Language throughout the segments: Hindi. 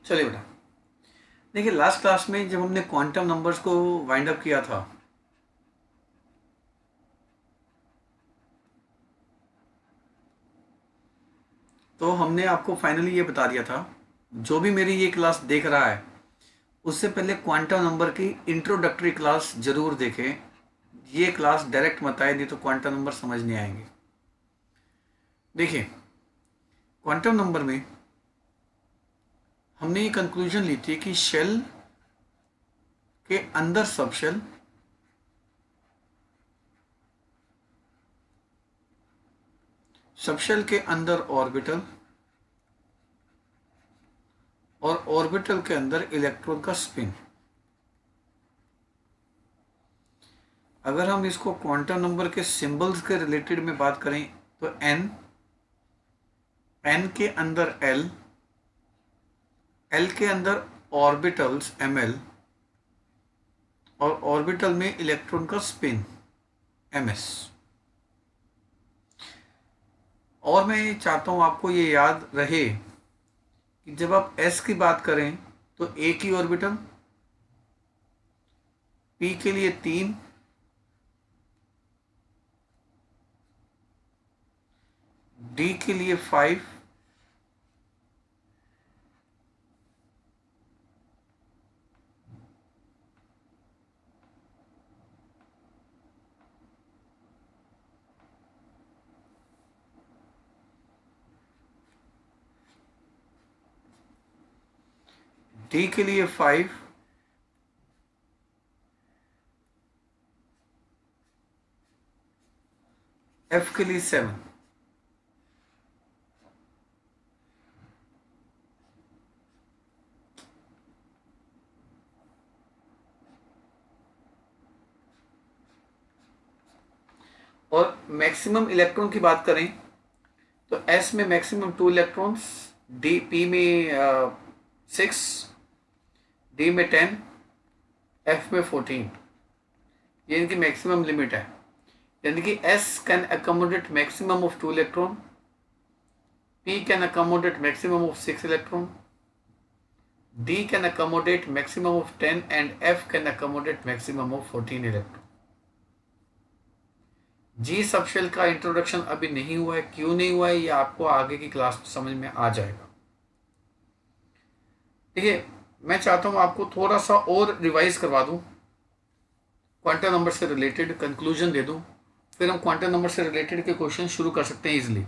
चलिए बेटा, देखिए लास्ट क्लास में जब हमने क्वांटम नंबर्स को वाइंड अप किया था तो हमने आपको फाइनली ये बता दिया था, जो भी मेरी ये क्लास देख रहा है उससे पहले क्वांटम नंबर की इंट्रोडक्टरी क्लास जरूर देखें। ये क्लास डायरेक्ट मत आए, नहीं तो क्वांटम नंबर समझ नहीं आएंगे। देखिए, क्वांटम नंबर में हमने ये कंक्लूजन ली थी कि शेल के अंदर सब शेल, सब शेल के अंदर ऑर्बिटल और ऑर्बिटल के अंदर इलेक्ट्रॉन का स्पिन। अगर हम इसको क्वांटम नंबर के सिंबल्स के रिलेटेड में बात करें तो एन, एन के अंदर एल, एल के अंदर ऑर्बिटल्स एम एल और ऑर्बिटल में इलेक्ट्रॉन का स्पिन एम एस। और मैं चाहता हूं आपको ये याद रहे कि जब आप एस की बात करें तो ए की ऑर्बिटल, पी के लिए 3, डी के लिए 5, डी के लिए 5, एफ के लिए 7। और मैक्सिमम इलेक्ट्रॉन की बात करें तो एस में मैक्सिमम 2 इलेक्ट्रॉन्स, डी पी में 6, डी में 10, एफ में 14। ये इनकी मैक्सिमम लिमिट है। यानी कि S can accommodate maximum of 2 electron, P can accommodate maximum of 6 electron, D can accommodate maximum of 10 and F can accommodate maximum of 14 electron. G subshell का इंट्रोडक्शन अभी नहीं हुआ है, क्यों नहीं हुआ है ये आपको आगे की क्लास में समझ में आ जाएगा। देखिए, मैं चाहता हूं आपको थोड़ा सा और रिवाइज करवा दूं, क्वांटम नंबर से रिलेटेड कंक्लूजन दे दूं, फिर हम क्वांटम नंबर से रिलेटेड के क्वेश्चन शुरू कर सकते हैं इजिली।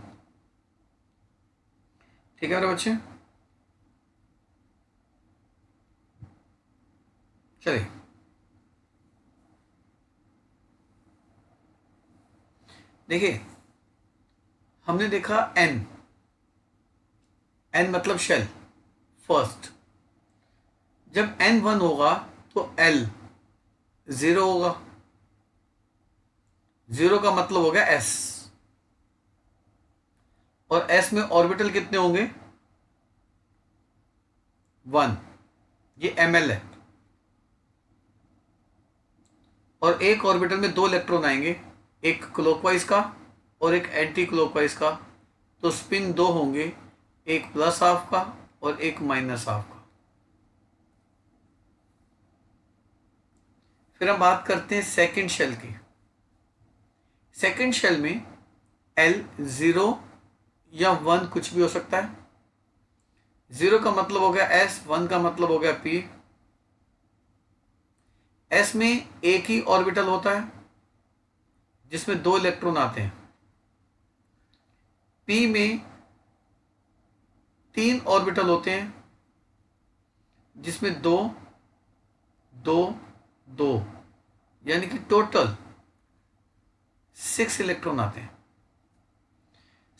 ठीक है मेरे बच्चे, चलिए। देखिए, हमने देखा एन, एन मतलब शेल फर्स्ट। जब एन 1 होगा तो एल 0 होगा, 0 का मतलब हो गया एस, और एस में ऑर्बिटल कितने होंगे? 1, ये एम एल है। और एक ऑर्बिटल में 2 इलेक्ट्रॉन आएंगे, एक क्लॉकवाइज का और एक एंटी क्लॉकवाइज का, तो स्पिन 2 होंगे, एक प्लस हाफ का और एक माइनस हाफ का। फिर हम बात करते हैं सेकंड शेल की। सेकंड शेल में एल 0 या 1 कुछ भी हो सकता है। 0 का मतलब हो गया एस, 1 का मतलब हो गया पी। एस में एक ही ऑर्बिटल होता है जिसमें 2 इलेक्ट्रॉन आते हैं। पी में 3 ऑर्बिटल होते हैं जिसमें 2 2 2, यानी कि टोटल 6 इलेक्ट्रॉन आते हैं।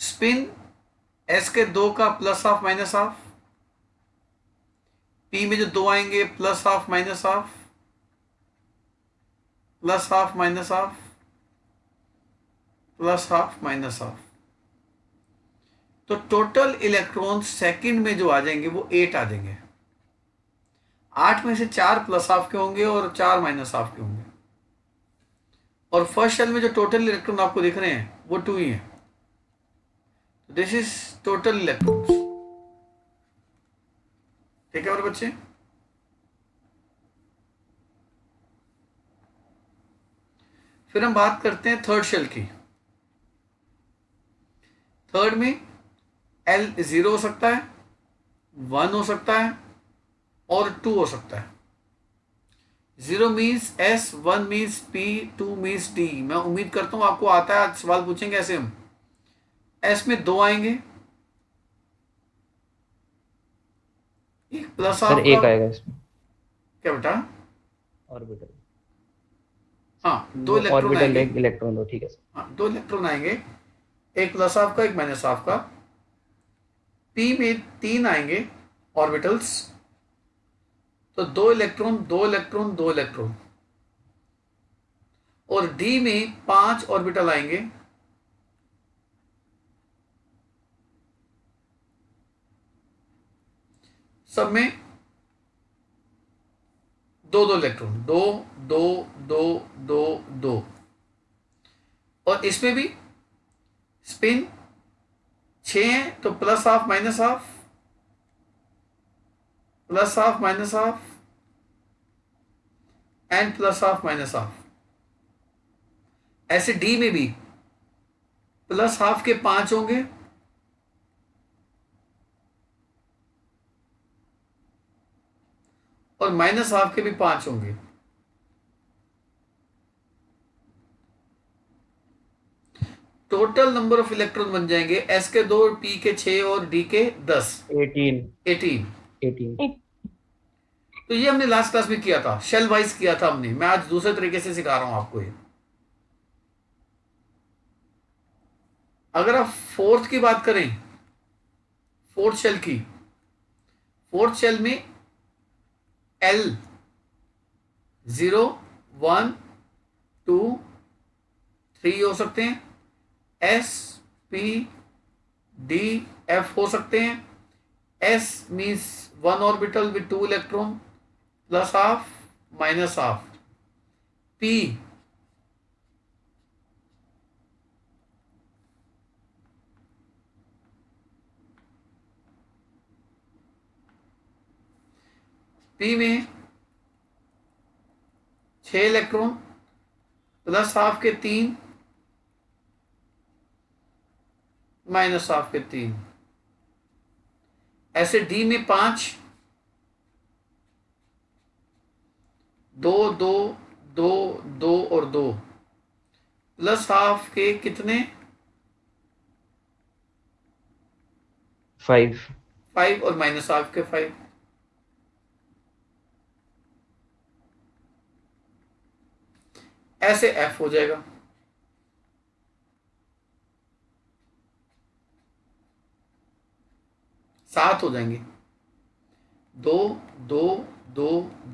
स्पिन एस के 2 का plus half minus half, P में जो 2 आएंगे plus half minus half, plus half minus half, plus half minus half. तो टोटल इलेक्ट्रॉन सेकंड में जो आ जाएंगे वो 8 आ जाएंगे। 8 में से 4 प्लस हाफ के होंगे और 4 माइनस हाफ के होंगे। और फर्स्ट शेल में जो टोटल इलेक्ट्रॉन आपको दिख रहे हैं वो 2 ही है। This is total electrons. ठीक है मेरे बच्चे। फिर हम बात करते हैं थर्ड शेल की। थर्ड में L 0 हो सकता है, 1 हो सकता है और 2 हो सकता है। 0 means S, 1 means P, 2 means D। मैं उम्मीद करता हूं आपको आता है, सवाल पूछेंगे ऐसे हम। S में 2 आएंगे, एक प्लस सर आपका, एक आएगा इसमें, क्या बेटा? ऑर्बिटल। हाँ, 2 इलेक्ट्रॉन ऑर्बिटल आएंगे। एक इलेक्ट्रॉन दो, ठीक है सर। हाँ, 2 इलेक्ट्रॉन आएंगे, एक प्लस आपका एक माइनस आपका। P में 3 आएंगे ऑर्बिटल्स, तो 2 इलेक्ट्रॉन 2 इलेक्ट्रॉन 2 इलेक्ट्रॉन। और D में 5 ऑर्बिटल आएंगे, सब में 2 2 इलेक्ट्रॉन, 2 2 2 2 2। और इसमें भी स्पिन 6 है, तो plus half minus half, plus half minus half and plus half minus half. ऐसे डी में भी प्लस हाफ के 5 होंगे और माइनस हाफ के भी 5 होंगे। टोटल नंबर ऑफ इलेक्ट्रॉन बन जाएंगे एस के 2, पी के 6 और डी के 10, 18। 18। 18। तो ये हमने लास्ट क्लास में किया था, शेल वाइज किया था हमने। मैं आज दूसरे तरीके से सिखा रहा हूं आपको ये। अगर आप फोर्थ की बात करें, फोर्थ शेल की, फोर्थ शेल में L 0 1 2 3 हो सकते हैं, S P D F हो सकते हैं। S means 1 orbital with 2 electron, plus half minus half. P P में 6 इलेक्ट्रॉन, प्लस हाफ के 3 माइनस हाफ के 3। ऐसे D में 5, 2 2 2 2 और 2, प्लस हाफ के कितने? 5। 5 और माइनस हाफ के 5। ऐसे F हो जाएगा। सात हो जाएंगे, 2 2 2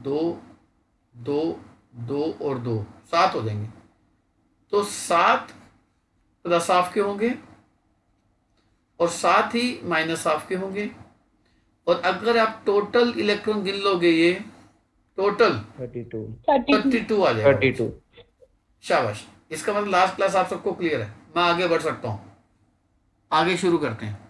2 2 2 और 2, 7 हो जाएंगे। तो 7 प्लस हाफ के होंगे और 7 ही माइनस हाफ के होंगे। और अगर आप टोटल इलेक्ट्रॉन गिन लोगे, ये टोटल 32। 32 आ जाएगा बच्चे। 32। शाबाश। इसका मतलब लास्ट क्लास आप सबको क्लियर है, मैं आगे बढ़ सकता हूं। आगे शुरू करते हैं।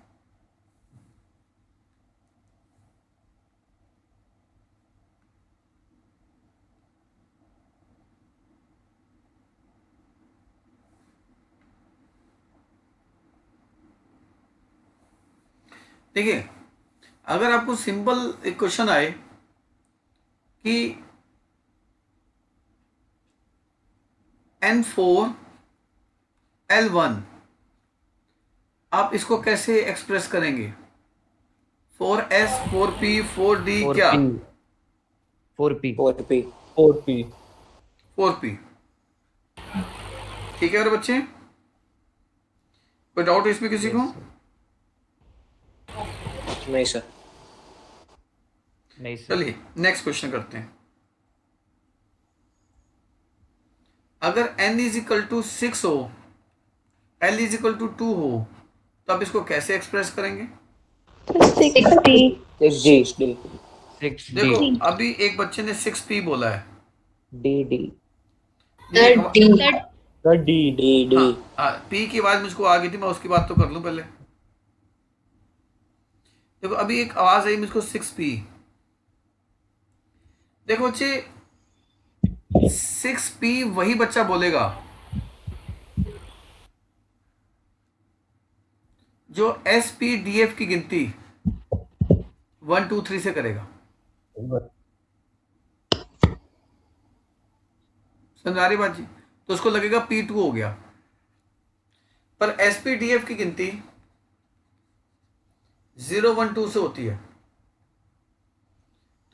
देखिए, अगर आपको सिंपल एक क्वेश्चन आए कि N4 L1, आप इसको कैसे एक्सप्रेस करेंगे? 4S 4P 4D, क्या? 4p। 4p। 4p। 4p। 4P। ठीक है मेरे बच्चे, कोई डाउट इसमें किसी को? Yes sir. नहीं सर। नहीं सर। चलिए नेक्स्ट क्वेश्चन करते हैं। अगर n इज इक्वल टू 6 हो, L इज इक्वल टू 2 हो, तो आप इसको कैसे एक्सप्रेस करेंगे? 60 6d। 6d। देखो, अभी एक बच्चे ने 6P बोला है। dd। नहीं, सर d। d। हाँ हाँ, P की आवाज मुझको आ गई थी, मैं उसकी बात तो कर लूं पहले। देखो, अभी एक आवाज आई मुझको 6P, देखो बच्चे 6p वही बच्चा बोलेगा जो SPDF की गिनती 1 2 3 से करेगा। समझ आ रही बात जी? तो उसको लगेगा P2 हो गया, पर SPDF की गिनती 0 1 2 से होती है।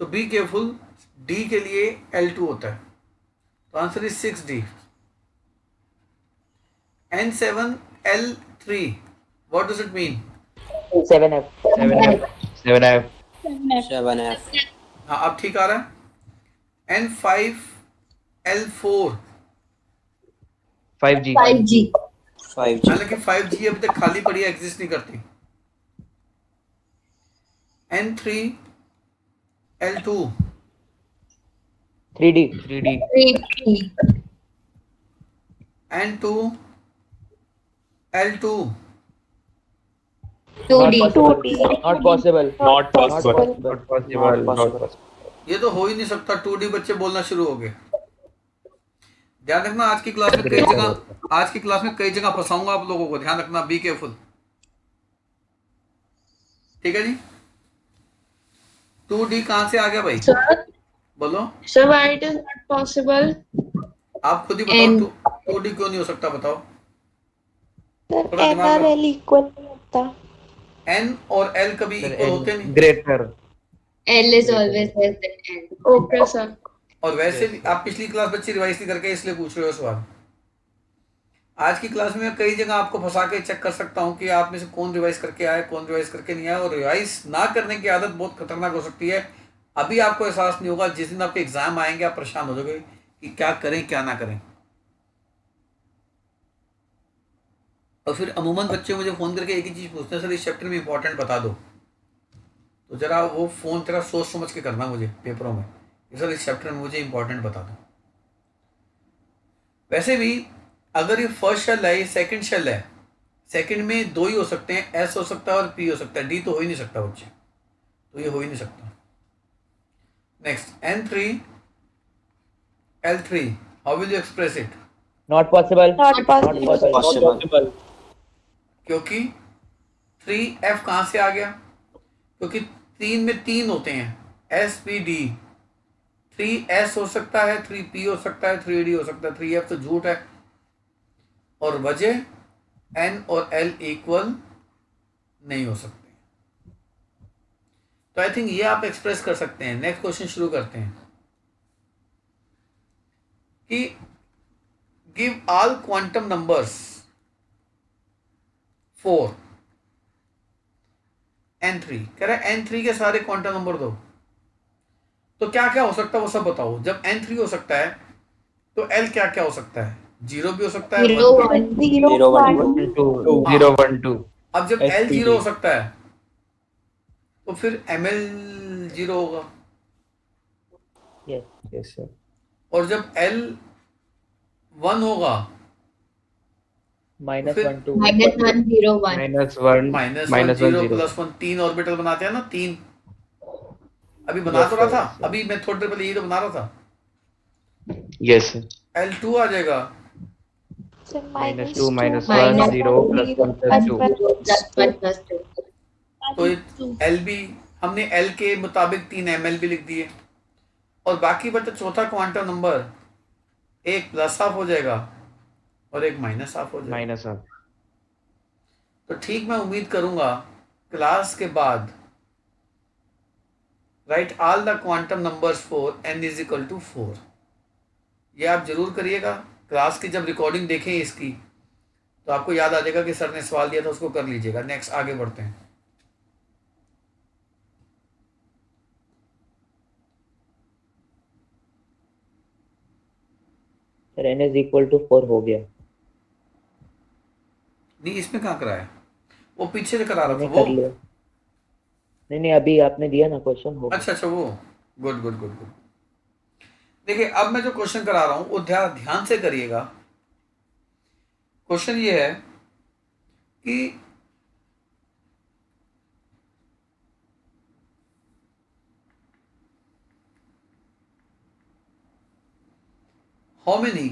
तो बी केयरफुल, डी के लिए L2 होता है। तो answer is 6D। N7L3, what does it mean? 7F. 7F. 7F. 7F. हाँ अब ठीक आ रहा है। N5L4, 5G. 5G. 5G. हालांकि 5G अभी तक खाली पड़ी है, एग्जिस्ट नहीं करती। N3L2, 3D. 3D. N2L2, 2D. Not possible. Not Not possible. possible. Not possible. Not possible. ये तो हो ही नहीं सकता। 2D बच्चे बोलना शुरू हो गए। ध्यान रखना, आज की क्लास में कई Greater जगह होता है। आज की क्लास में कई जगह फंसाऊंगा आप लोगों को, ध्यान रखना, बी केयरफुल। ठीक है जी। 2D कहां से आ गया भाई? Sir, बोलो, sir, why it is not possible? आप खुद ही बताओ। N. 2D क्यों नहीं हो सकता, बताओ। सर थोड़ा एन दिमाग और लगा। एल इक्वल नहीं होता। N और L कभी Sir, इक्वल N होते नहीं। greater. L is Greater. always less than N. Okay, sir. और वैसे Yes, भी sir. आप पिछली क्लास बच्चे रिवाइज नहीं करके इसलिए पूछ रहे हो सवाल। आज की क्लास में मैं कई जगह आपको फंसा के चेक कर सकता हूँ कि आप में से कौन रिवाइज करके आया, कौन रिवाइज करके नहीं आया। और रिवाइज ना करने की आदत बहुत खतरनाक हो सकती है। अभी आपको एहसास नहीं होगा, जिस दिन आपके एग्जाम आएंगे आप परेशान हो जाओगे कि क्या करें क्या ना करें। और फिर अमूमन बच्चे मुझे फ़ोन करके एक ही चीज़ पूछते हैं, सर इस चैप्टर में इंपॉर्टेंट बता दो। तो जरा वो फ़ोन तेरा सोच समझ के करना मुझे पेपरों में, कि सर इस चैप्टर में मुझे इंपॉर्टेंट बता दो। वैसे भी अगर ये फर्स्ट शेल है, ये सेकंड शेल है, सेकंड में दो ही हो सकते हैं, एस हो सकता है और पी हो सकता है, डी तो हो ही नहीं सकता बच्चे। तो ये हो ही नहीं सकता। Next N3L3, how will you express it? Not possible. Not Not possible. possible. क्योंकि 3F कहाँ से आ गया? क्योंकि 3 में 3 होते हैं, SPD। 3S हो सकता है, 3P हो सकता है, 3D हो सकता है, 3F तो झूठ है। और वजह N और L इक्वल नहीं हो सकते। तो आई थिंक ये आप एक्सप्रेस कर सकते हैं। नेक्स्ट क्वेश्चन शुरू करते हैं कि give all quantum numbers for N3। कह रहा है N3 के सारे क्वांटम नंबर दो। तो क्या क्या हो सकता है वो सब बताओ। जब N3 हो सकता है तो L क्या क्या हो सकता है? 0 भी हो सकता है, 0, 1 भी। 1. 0 0, 1, 1 1 2 हाँ। 0 1 2. अब जब L SPD. 0 हो सकता है तो फिर ML 0 होगा। Yes. Yes, sir. और जब L 1 होगा तो Minus फिर 1 2. -1, 0, 1. -1. -1 -1 0 0. +1, 3 ऑर्बिटल बनाते हैं ना, 3। अभी बना Yes, तो रहा sir. था, Yes, sir. अभी मैं थोड़ी देर पहले यही तो बना रहा था। Yes, sir. L2 आ जाएगा। सर -2 -2 -1 -1 0 +1 1 +2. 0 +1 +2. तो L भी हमने L के मुताबिक 3 ML भी लिख दिए। और बाकी बचा चौथा क्वांटम नंबर, एक प्लस हाफ हो जाएगा और एक माइनस हाफ हो जाएगा। -1. तो ठीक, मैं उम्मीद करूंगा क्लास के बाद write all the quantum numbers for n is equal to 4। ये आप जरूर करिएगा। क्लास की जब रिकॉर्डिंग देखें इसकी तो आपको याद आ जाएगा कि सर ने सवाल दिया था, उसको कर लीजिएगा। नेक्स्ट आगे बढ़ते हैं। Sir, n is equal to 4 हो गया. नहीं, इसमें कहाँ कराया? वो पीछे से करा रहा था मैंने वो। कर लिया. नहीं अभी आपने दिया ना क्वेश्चन हो गया. अच्छा वो गुड गुड गुड गुड। देखिए अब मैं जो क्वेश्चन करा रहा हूं वो ध्यान से करिएगा। क्वेश्चन ये है कि how many?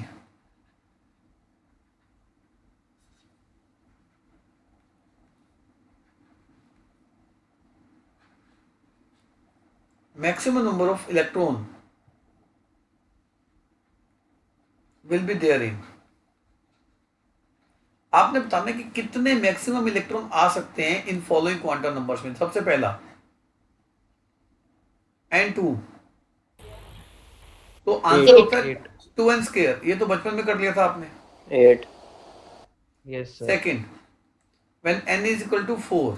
Maximum number of electron will be there in. आपने बताना कि कितने मैक्सिमम इलेक्ट्रॉन आ सकते हैं इन फॉलोइंग क्वांटम नंबर्स में. सबसे पहला n2, तो आंसर होता है 2n स्क्वायर. ये तो बचपन में कर लिया था आपने. 8 Yes, sir. Second, when n is equal to 4,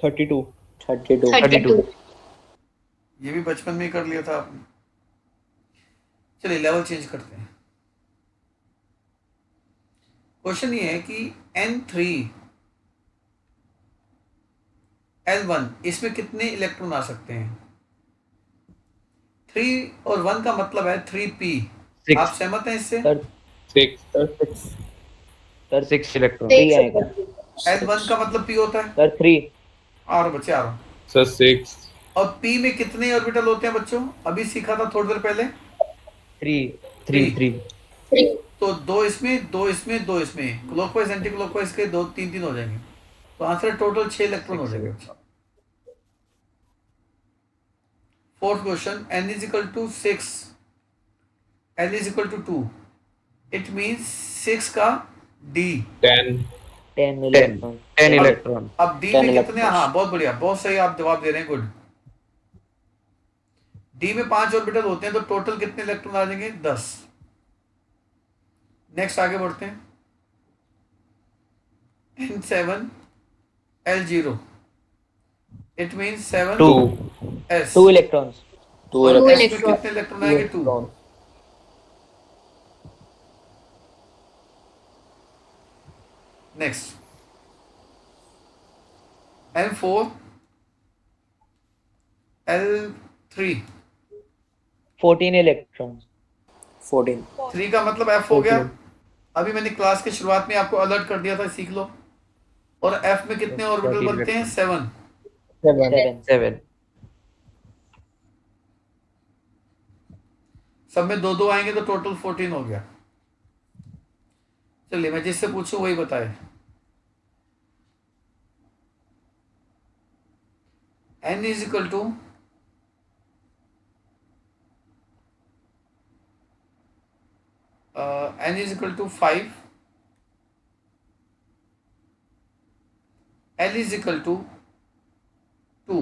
32 32 32. ये भी बचपन में ही कर लिया था आपने. चलिए लेवल चेंज करते हैं. क्वेश्चन ये है कि n3 L1 इसमें कितने इलेक्ट्रॉन आ सकते हैं? 3 और 1 का मतलब है 3p. Six. आप सहमत हैं इससे? Sir, 6 sir, 6 इलेक्ट्रॉन 3 आएगा. L1 का मतलब p होता है. Sir, 3. आ रहा बच्चे, आ रहा. सर 6 और p में कितने ऑर्बिटल होते हैं बच्चों? अभी सीखा था थोड़ी देर पहले. 3. 3. तो दो इसमें, दो इसमें, दो इसमें, क्लॉकवाइज एंटी क्लॉकवाइज के 2 3 3 हो जाएंगे. तो आंसर टोटल 6 इलेक्ट्रॉन हो जाएंगे. Fourth question, n is equal to 6, l is equal to 2. It means 6 का d. 10 10 electron. 10 इलेक्ट्रॉन. अब d 10 में कितने? electrons. हाँ बहुत बढ़िया, बहुत सही आप जवाब दे रहे हैं. गुड. d में 5 ऑर्बिटल होते हैं, तो टोटल कितने इलेक्ट्रॉन आ जाएंगे? 10. नेक्स्ट आगे बढ़ते हैं. n7 l0, it means 7 2 s. 2 electrons. 2 और electrons. s में कितने इलेक्ट्रॉन आएंगे? 2. Next n4 l3, 14 electrons. 14 3 का मतलब f हो गया. अभी मैंने क्लास की शुरुआत में आपको अलर्ट कर दिया था, सीख लो. और f में कितने ऑर्बिटल बनते हैं? 7. 7. सब में 2 2 आएंगे तो टोटल 14 हो गया. चलिए मैं जिससे पूछूं वही बताए. n is equal to n is equal to 5, l is equal to 2.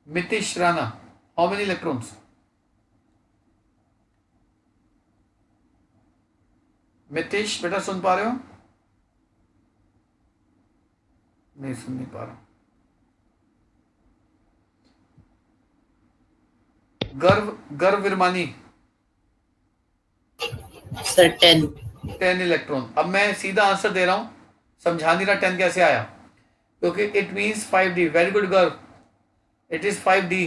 Mitish Rana, how many electrons? मितिश बेटा सुन पा रहे हो? नहीं सुन नहीं पा रहा. गर्व विरमानी, Sir, 10. 10 इलेक्ट्रॉन. अब मैं सीधा आंसर दे रहा हूं, समझा नहीं रहा 10 कैसे आया, क्योंकि it means 5d. Very good गर्व, इट इज 5d.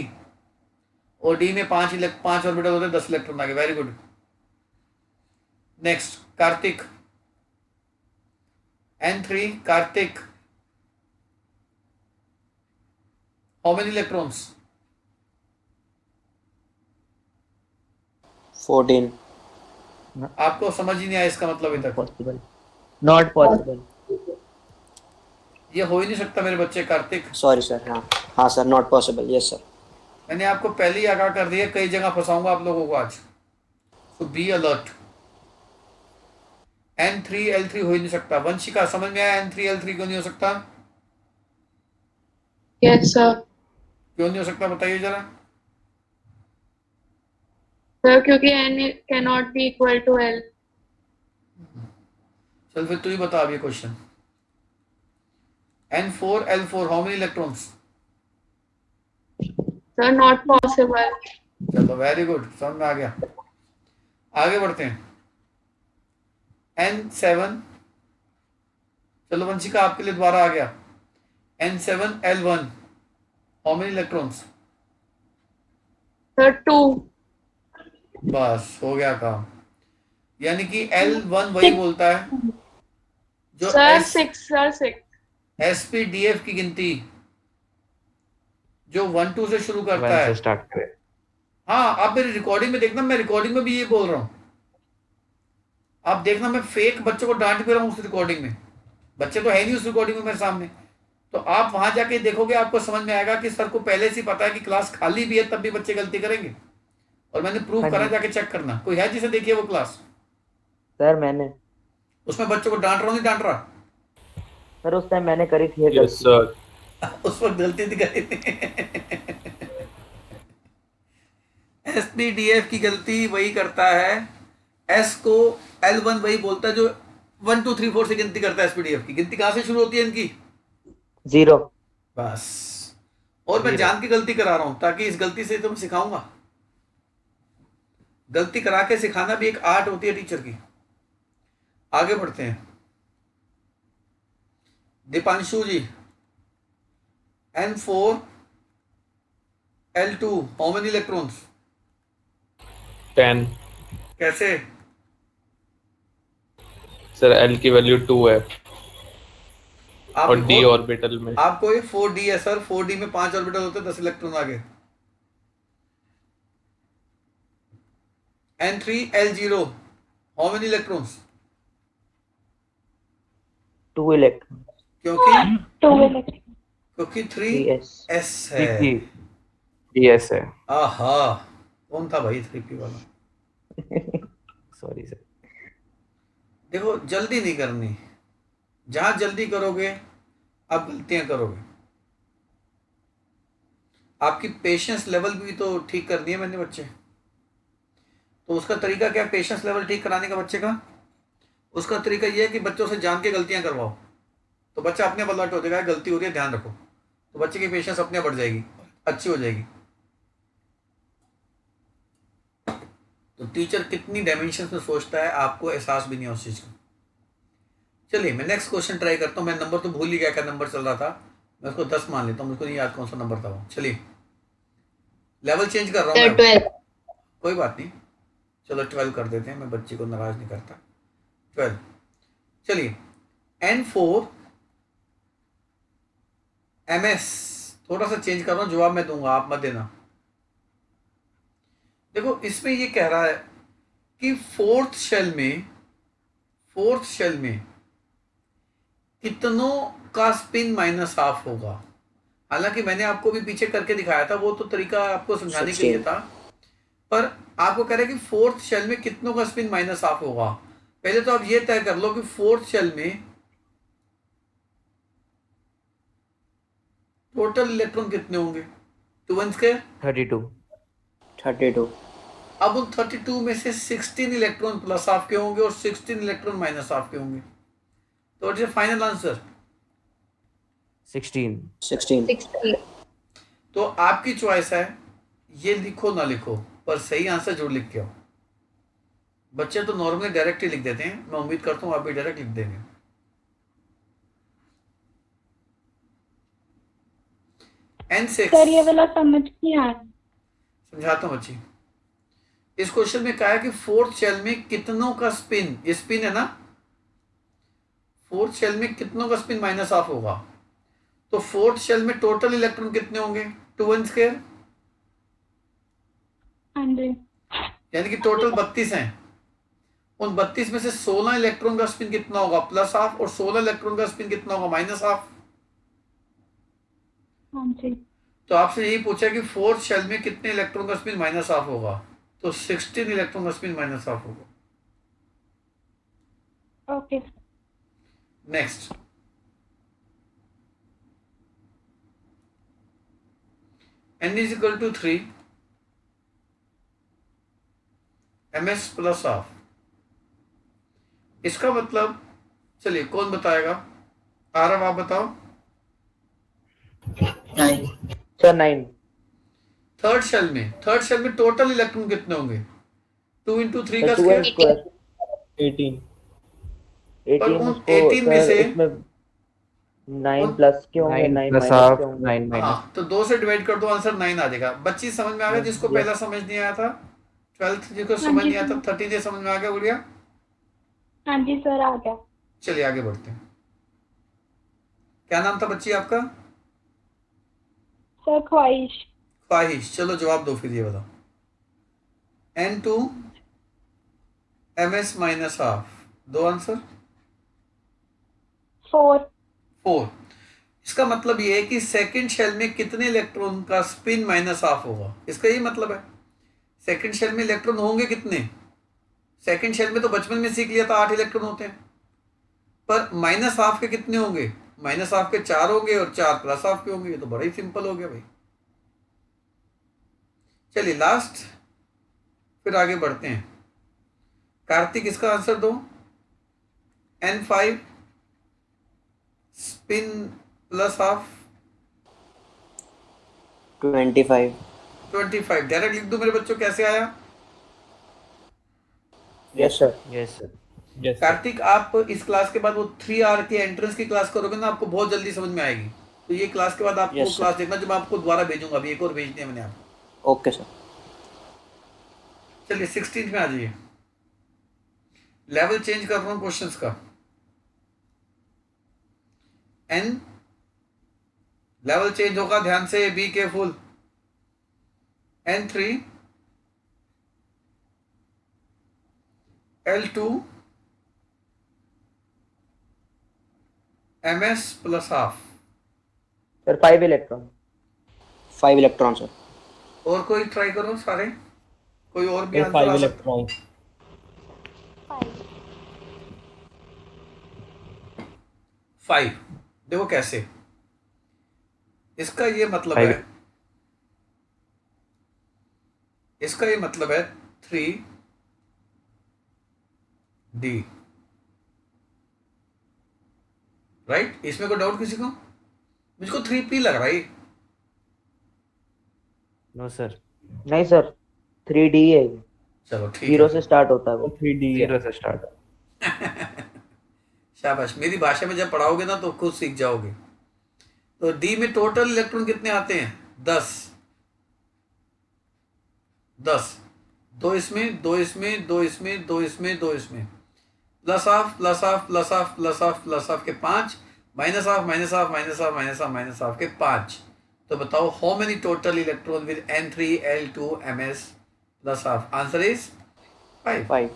और d में 5 ऑर्बिटल होते हैं, 10 इलेक्ट्रॉन आ गए. Very good. Next Kartik, n3 Kartik, how many electrons? 14 आपको समझ ही नहीं आया इसका मतलब अभी तक? Possible. Not possible. ये हो ही नहीं सकता मेरे बच्चे. Kartik, sorry sir. हाँ sir, not possible. Yes sir. मैंने आपको पहले ही आगाह कर दिया, कई जगह फंसाऊंगा आप लोगों को आज. सो बी अलर्ट. n3 l3 हो ही नहीं सकता. वंशिका समझ में आया n3 l3 क्यों नहीं हो सकता? Yes, sir. क्यों नहीं हो सकता बताइए जरा. Sir, क्योंकि n cannot be equal to l. चल फिर तू ही बता अभी question. n4 l4, how many electrons? Sir, not possible. चलो वेरी गुड, समझ में आ गया. आगे बढ़ते हैं. n7, चलो वंशिका आपके लिए दोबारा आ गया. n7 l1, how many electrons? Sir, 2. बस हो गया काम. यानी कि L1 वही बोलता है जो Sir, S 6. Sir, 6. SPDF की गिनती जो 1 2 से शुरू करता 1 है. से स्टार्ट करें. हाँ, आप मेरी रिकॉर्डिंग में देखना, मैं रिकॉर्डिंग में भी ये बोल रहा हूँ। आप देखना, मैं फेक बच्चों को डांट भी रहा हूँ उस रिकॉर्डिंग में। बच्चे तो है नहीं उस रिकॉर्डिंग में मेरे सामने। तो आप वहां जाके देखोगे, आपको समझ में आएगा कि सर को पहले से ही पता है कि क्लास खाली भी है, तब भी बच्चे गलती करेंगे। और मैंने प्रूव हाँ करा, जी जाके चेक करना। कोई है जिसे देखिए वो क्लास, सर, मैंने उसमें बच्चों को डांट रहा हूँ, नहीं डांट रहा? सर उस टाइम मैंने करी थी ये Yes, गलती। sir. उस वक्त गलती थी करी थी। एसपीडीएफ की गलती वही करता है, एस को L1 वही बोलता है जो 1 2 3 4 से गिनती करता है। एसपीडीएफ की गिनती कहां से शुरू होती है इनकी? 0। बस। और मैं 0। जान की गलती करा रहा हूं ताकि इस गलती से तुम सिखाऊंगा। गलती करा के सिखाना भी एक आर्ट होती है टीचर की। आगे बढ़ते हैं। दीपांशु जी, N4 L2 how many electrons? 10. कैसे? सर L की वैल्यू 2 है आप और D और ऑर्बिटल में आपको ये 4D है सर, 4D में 5 ऑर्बिटल होते हैं, 10 इलेक्ट्रॉन आगे। N3 L0 how many electrons? 2 electron. क्योंकि 2 इलेक्ट्रॉन। क्योंकि 3 3s। S है। DS है। आहा, कौन था भाई 3P वाला? Sorry sir. देखो, जल्दी नहीं करनी। जहां जल्दी करोगे आप गलतियां करोगे। आपकी पेशेंस लेवल भी तो ठीक करनी है मैंने बच्चे। तो उसका तरीका क्या है पेशेंस लेवल ठीक कराने का बच्चे का? उसका तरीका यह है कि बच्चों से जान के गलतियां करवाओ। तो बच्चा अपने आप अलर्ट हो जाएगा, गलती हो रही है ध्यान रखो। तो बच्चे की पेशेंस अपने आप बढ़ जाएगी, अच्छी हो जाएगी। तो टीचर कितनी डायमेंशन में सोचता है आपको एहसास भी नहीं है उस चीज का। चलिए मैं नेक्स्ट क्वेश्चन ट्राई करता हूँ। मैं नंबर तो भूल ही गया, क्या नंबर चल रहा था। मैं उसको 10 मान लेता हूँ, मुझको नहीं याद कौन सा नंबर था वो। चलिए लेवल चेंज कर रहा हूँ Sir, मैं। 12. कोई बात नहीं, चलो 12 कर देते हैं, मैं बच्ची को नाराज नहीं करता। 12। चलिए N4 MS, थोड़ा सा चेंज कर रहा हूँ, जवाब मैं दूंगा, आप मत देना। देखो इसमें ये कह रहा है कि फोर्थ शेल में कितनों का स्पिन माइनस हाफ होगा। हालांकि मैंने आपको भी पीछे करके दिखाया था, वो तो तरीका आपको समझाने के लिए 16. था। पर आपको कह रहे हैं कि फोर्थ शेल में कितनों का स्पिन माइनस हाफ होगा। पहले तो आप ये तय कर लो कि फोर्थ शेल में टोटल इलेक्ट्रॉन कितने होंगे। 2 स्क्वायर। 32। 32. अब उन 32 में से 16 इलेक्ट्रॉन प्लस हाफ के होंगे और 16 इलेक्ट्रॉन माइनस हाफ के होंगे। तो व्हाट इज फाइनल आंसर? 16। 16. 16. तो आपकी चॉइस है, ये लिखो ना लिखो, पर सही आंसर जरूर लिख के आओ। बच्चे तो नॉर्मली डायरेक्ट ही लिख देते हैं, मैं उम्मीद करता हूँ आप भी डायरेक्ट लिख देंगे। N6 सर ये वाला समझ नहीं आया। समझाता हूँ बच्ची। इस क्वेश्चन में कहा है कि फोर्थ शेल में कितनों का स्पिन, ये स्पिन है ना, फोर्थ शेल में कितनों का स्पिन माइनस ऑफ होगा। तो फोर्थ शेल में टोटल इलेक्ट्रॉन कितने होंगे? 2 स्क्वायर, हाँ जी। यानी कि टोटल 32 हैं। उन 32 में से 16 इलेक्ट्रॉन का स्पिन कितना होगा प्लस हाफ, और 16 इलेक्ट्रॉन का स्पिन कितना होगा माइनस हाफ। हाँ जी। तो आपसे यही पूछा कि फोर्थ शेल में कितने इलेक्ट्रॉन का स्पिन माइनस हाफ होगा। तो 16 इलेक्ट्रॉन का स्पिन माइनस हाफ होगा। Okay. Next, n is equal to 3 ms plus half. इसका मतलब, चलिए कौन बताएगा? आरव आप बताओ। सर 9। थर्ड शेल में टोटल इलेक्ट्रॉन कितने होंगे? 2 इंटू 3 सर का 2n स्क्वायर। स्क्वायर। 18. पर 18 उन उसको 18 में सर से उसमें 9 उन प्लस के होंगे, 9 9 plus माइनस half, के होंगे। 9 minus. हाँ, तो 2 से डिवाइड कर दो, आंसर 9 आ जाएगा। बच्ची समझ में आ गया जिसको यस। पहला समझ नहीं आया था? 12th जिसको हाँ समझ जी नहीं आया था, सर। 13 समझ में आ गया? गुड़िया हाँ जी सर, आ गया। चलिए आगे बढ़ते हैं। क्या नाम था बच्ची आपका? सर ख्वाहिश। ख्वाहिश। चलो जवाब दो फिर ये बताओ। N2 ms माइनस हाफ, दो आंसर। 4. 4। इसका मतलब ये है कि सेकंड शेल में कितने इलेक्ट्रॉन का स्पिन माइनस हाफ होगा, इसका यही मतलब है। सेकंड शेल में इलेक्ट्रॉन होंगे कितने? सेकंड शेल में तो बचपन में सीख लिया था 8 इलेक्ट्रॉन होते हैं, पर माइनस हाफ के कितने होंगे? माइनस हाफ के 4 होंगे और 4 प्लस हाफ के होंगे। ये तो बड़ा ही सिंपल हो गया भाई। चलिए लास्ट, फिर आगे बढ़ते हैं। कार्तिक इसका आंसर दो। N5 spin plus half 25. 25। Direct लिख दूं मेरे बच्चों, कैसे आया? Yes sir. Yes, sir. Yes, sir. Kartik आप इस क्लास के बाद वो 3R की एंट्रेंस की क्लास करोगे ना, आपको बहुत जल्दी समझ में आएगी। तो ये क्लास के बाद आपको Yes, sir. क्लास देखना, जब आपको दोबारा भेजूंगा। अभी एक और भेजनी है मैंने आपको। Okay, sir. चलिए 16 में आ जाइए। लेवल चेंज कर रहा हूं क्वेश्चंस का। N लेवल चेंज होगा, ध्यान से, be careful. N3 L2 ms plus half. Sir 5 electron. 5 electrons, sir. और कोई ट्राई करो सारे, कोई और भी Sir, आंसर 5 आ सकता। electrons. 5। देखो कैसे, इसका ये मतलब Five. है, इसका ये मतलब है 3D, राइट? इसमें कोई डाउट किसी को? मुझको 3P लग रहा है ये। No, sir. नहीं सर 3D है ये। चलो ठीक जीरो है। से स्टार्ट होता है वो। 3D है. 0 से start. शाबाश, मेरी भाषा में जब पढ़ाओगे ना तो खुद सीख जाओगे। तो डी में टोटल इलेक्ट्रॉन कितने आते हैं? 10। 10, 2 इसमें, 2 इसमें, 2 इसमें, 2 इसमें, 2 इसमें, plus half plus half plus half plus half plus half के 5, minus half minus half minus half minus half minus half के 5। तो बताओ how many total electron with N3 L2 ms plus half? Answer is 5। 5.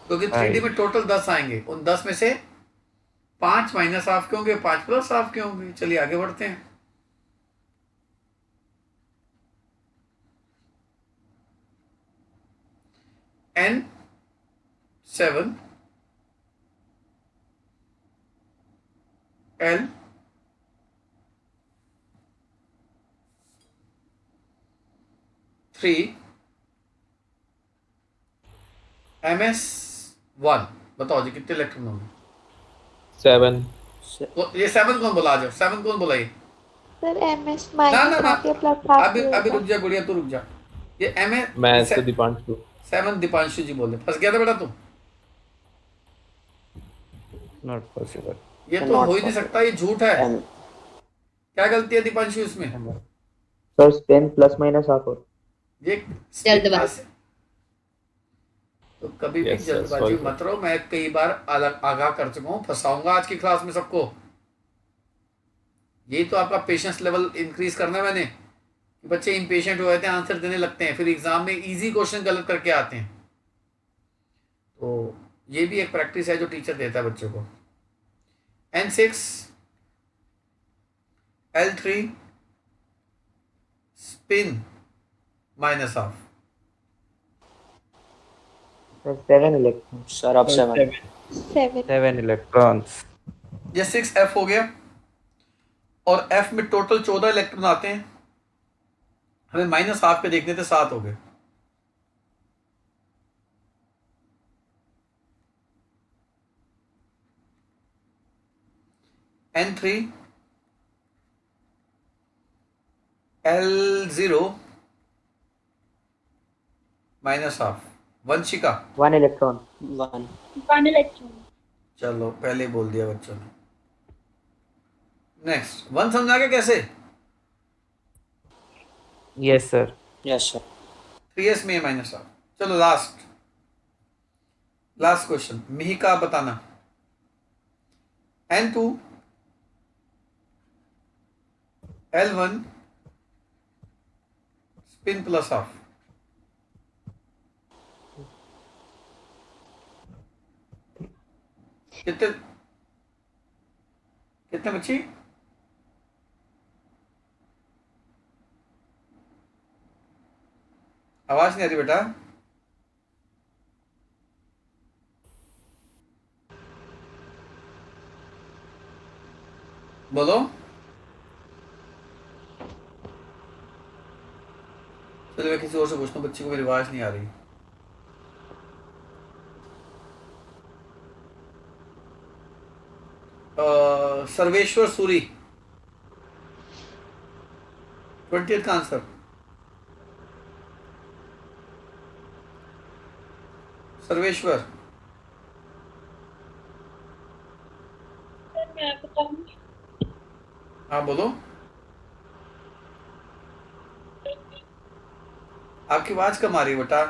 क्योंकि 3D में टोटल 10 आएंगे, उन 10 में से 5 माइनस हाफ के होंगे, 5 प्लस हाफ के होंगे। चलिए आगे बढ़ते हैं। N7 L 3 MS1। बताओ जी कितने इलेक्ट्रॉन होंगे? 7. ये 7 कौन बोला? आ जाओ, 7 कौन बोला ये? सर MS ना ना माइनस ना, हाफ या प्लस हाफ अभी अभी रुक जा गुड़िया, तू रुक जा। ये मैं तो दीपांशु. 7 दीपांशु जी बोले। फंस गया था बेटा तू। Not possible. ये तो Not हो ही नहीं possible. सकता, ये झूठ है। And क्या गलती है दीपांशु इसमें? Sir Spain plus minus half हो। ये जल्दबाजी। तो कभी भी Yes, sir, जल्दबाजी sorry, sir. मत रहो। मैं कई बार अलग आगाह कर चुका हूँ, फंसाऊंगा आज की क्लास में सबको। यही तो आपका पेशेंस लेवल इंक्रीज करना है मैंने। बच्चे इम्पेशेंट हो जाते हैं, आंसर देने लगते हैं, फिर एग्जाम में इजी क्वेश्चन गलत करके आते हैं। तो ये भी एक प्रैक्टिस है जो टीचर देता है बच्चों को। N6 L3 spin minus half. Sir 7 electron. sir, up 7. 7. 7 electrons. ये 6F हो गया, और F में टोटल 14 इलेक्ट्रॉन आते हैं। हमें माइनस हाफ पे देखने थे, 7 हो गए। N3 L0 minus half. Vanshika 1 electron. 1. 1 electron. चलो पहले ही बोल दिया बच्चों ने। नेक्स्ट 1 समझा के कैसे? Yes, sir. Yes, sir. 3s में माइनस हाफ। चलो लास्ट क्वेश्चन, मिहिका आप बताना। N2 L1 spin plus half. कितने कितने बच्ची? आवाज नहीं आ रही बेटा। बोलो। चलो मैं किसी और से पूछता हूँ, बच्ची को मेरी आवाज नहीं आ रही। सर्वेश्वर सूरी 20th का आंसर। सर्वेश्वर। मैं बताऊँ? हाँ बोलो। आपकी आवाज कम आ रही है बेटा।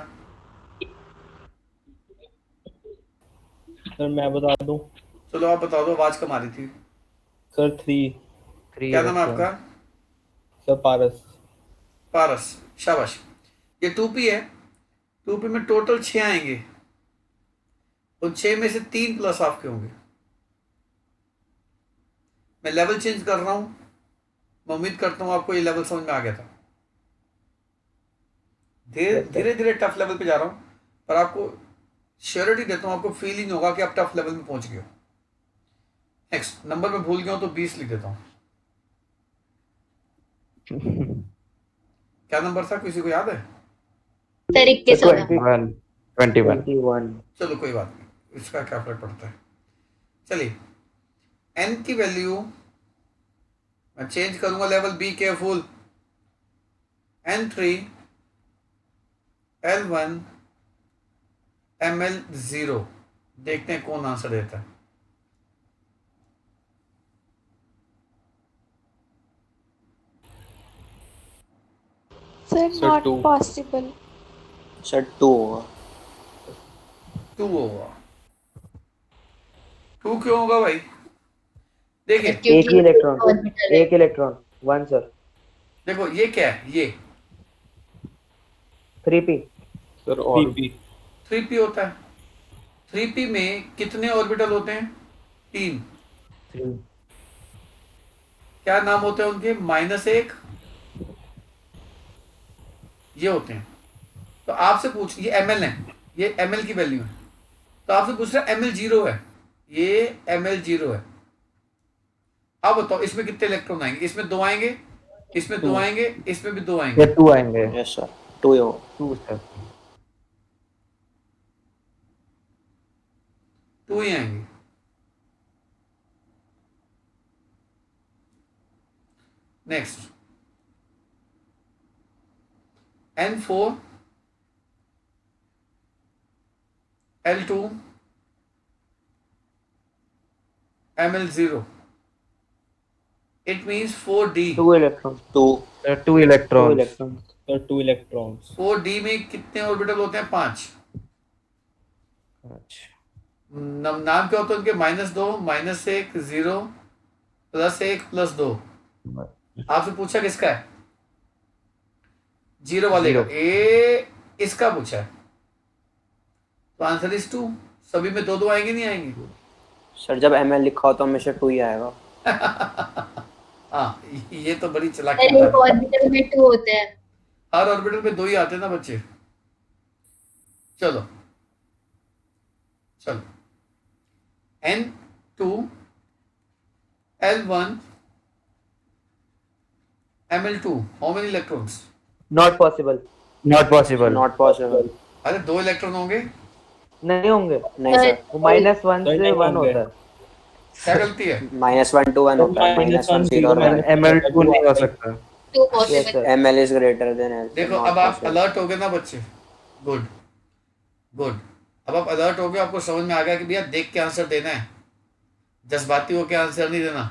सर मैं बता दूं। चलो आप बता दो, आवाज कम आ रही थी। सर 3। 3 क्या नाम है electrons. आपका? सर पारस। पारस, शाबाश। ये 2p है। 2p में टोटल 6 आएंगे। उन 6 में से 3 प्लस आपके होंगे। मैं लेवल चेंज कर रहा हूं। मैं उम्मीद करता हूं आपको ये लेवल समझ में आ गया था। धीरे Yes, sir. धीरे धीरे टफ लेवल पे जा रहा हूं, पर आपको श्योरिटी देता हूं, आपको फील ही नहीं होगा कि आप टफ लेवल में पहुंच गए हो। नेक्स्ट नंबर में भूल गया हूं तो 20 लिख देता हूं। क्या नंबर था, किसी को याद है? सर 21 होगा। 21. 21. 21. चलो कोई बात नहीं, इसका क्या फर्क पड़ता है। चलिए n की वैल्यू मैं चेंज करूंगा level. Be careful. N3 L1 ML0। देखते हैं कौन आंसर देता है। Sir, Sir, not 2. possible. Sir 2 होगा। 2 होगा। 2 क्यों होगा भाई? देखिए एक ही इलेक्ट्रॉन. ऑर्बिटल है। एक इलेक्ट्रॉन. 1 सर. देखो ये क्या है, ये 3p. सर और 3p होता है। 3p में कितने ऑर्बिटल होते हैं? 3। 3. क्या नाम होते हैं उनके? -1 ये होते हैं। तो आपसे पूछ, ये ml है, ये ml की वैल्यू है, तो आपसे पूछ रहा है ml0 है, ये ml0 है। अब बताओ इसमें कितने इलेक्ट्रॉन आएंगे? इसमें 2 आएंगे, इसमें 2 आएंगे, इसमें भी 2 आएंगे। ये 2 आएंगे. यस सर 2 होगा। 2 sir. 2 ही आएंगे। Next N4 L2 ML0। It means 4d। 2 electrons. 2 2 2 electrons. electrons. Sir 2 electrons. 4d में कितने ऑर्बिटल होते हैं? 5। अच्छा. नाम क्या होता है उनके? -2 -1 0 +1 +2। आपसे पूछा किसका है? 0 वाले का। 0. ए इसका पूछा है, तो आंसर इज 2। सभी में 2 2 आएंगे, नहीं आएंगे? सर जब ML लिखा हो तो हमेशा 2 ही आएगा। हाँ, ये तो बड़ी सर चालाकी एक बात है। ऑर्बिटल में 2 होते हैं। हर ऑर्बिटल में 2 ही आते हैं ना बच्चे। चलो चलो N2 L1 ML2 how many electrons? Not possible. Not possible. Not possible. अरे 2 इलेक्ट्रॉन होंगे। नहीं होंगे. नहीं सर वो -1 सर, से नहीं 1 होंगे. होता है. क्या गलती है? -1 to 1 होता है। -1 0 और -1 ML2 नहीं हो सकता. 2 Yes possible. sir. ML is greater than L। देखो अब आप अलर्ट हो गए ना बच्चे। Good good. अब आप अलर्ट हो गए, आपको समझ में आ गया कि भैया देख के आंसर देना है, जज्बाती होकर आंसर नहीं देना।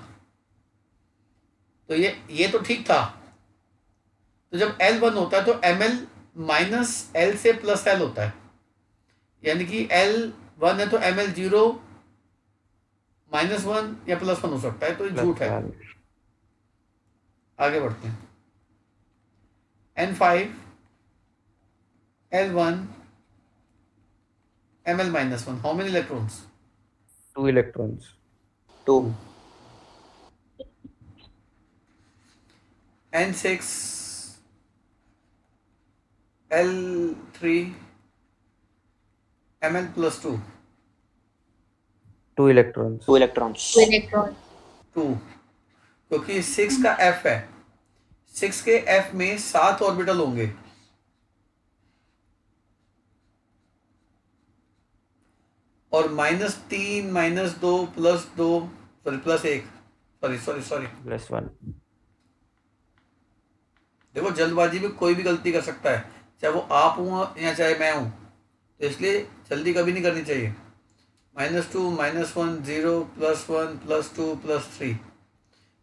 तो ये तो ठीक था। तो जब L1 होता है तो ML -L से +L होता है, यानी कि L1 है तो ML0 -1 या +1 हो सकता है, तो ये झूठ है। आगे बढ़ते हैं। N5 L1 ML -1 how many electrons? 2 electrons. 2 N6 L3 Ml plus 2 2 electrons. 2 electrons 2 electrons. 2, क्योंकि 6 का F है, 6 के F में 7 ऑर्बिटल होंगे, और -3 -2 +2 सॉरी +1 सॉरी +1. देखो जल्दबाजी में कोई भी गलती कर सकता है, चाहे वो आप हूँ या चाहे मैं हूँ, तो इसलिए जल्दी कभी नहीं करनी चाहिए। -2 -1 0 +1 +2 +3,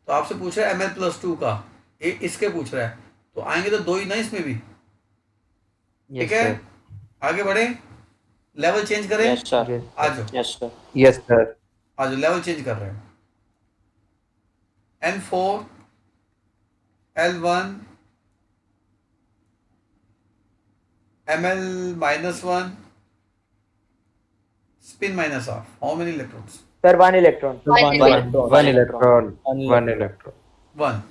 तो आपसे पूछ रहा है ml +2 का, ये इसके पूछ रहा है, तो आएंगे तो 2 ही ना इसमें भी। Yes, ठीक है, sir. आगे बढ़े, लेवल चेंज करें। yes sir Yes. आ जाओ, yes sir Yes, sir. आ जाओ, लेवल चेंज कर रहे हैं। N4 L1 ml -1 spin minus half. How many electrons? Sir, 1 electron. Sir, one One electron. 1 electron. One 1 electron. 1.